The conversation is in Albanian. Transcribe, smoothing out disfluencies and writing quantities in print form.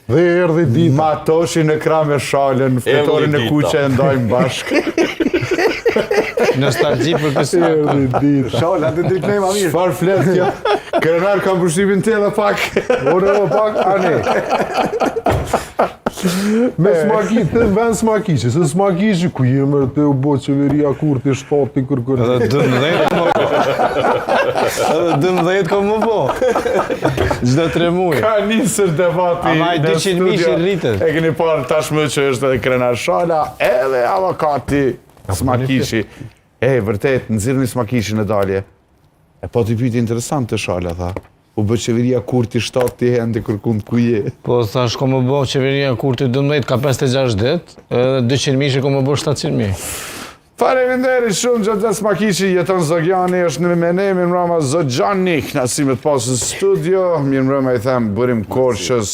Dhe erdhi dita. Matoshi në krah me shalën, ftorin e kuqe e ndajmë bashkë. Nostalgji për kësaj. Erdhi dita. Shala, të drejtoj ma mirë. Çfarë flet kjo? Krenar kam përshtypjen të edhe pak. Ore edhe pak, ane. Me smaki, të në vend smakiqe, se smakiqe, ku jemër të u bo qeveria kur të shtati kërkër. Edhe 12 kom më po. Çdo 3 muaj. Ka nisër debati. Ama i 200 mijë rritet. E keni parë tashmë që është edhe krenar shala, edhe avokati smakiqi. Vërtet, nxirrni smakishin e dalje. E po t'i pyeti interesante shala, tha. U bë qeveria Kurti 7 ti hende kërkun ku je. Po thash ko më bë qeveria Kurti 12 ka 56 ditë, edhe 200 mijë ko më bë 700 mijë. Faleminderit shumë Xhaxha Smakiqi, jeton Zogjani, është në me ne, mirëmbrëma Zogjani, knasimet pasë studio, mirëmbrëma i them Burim Korçës.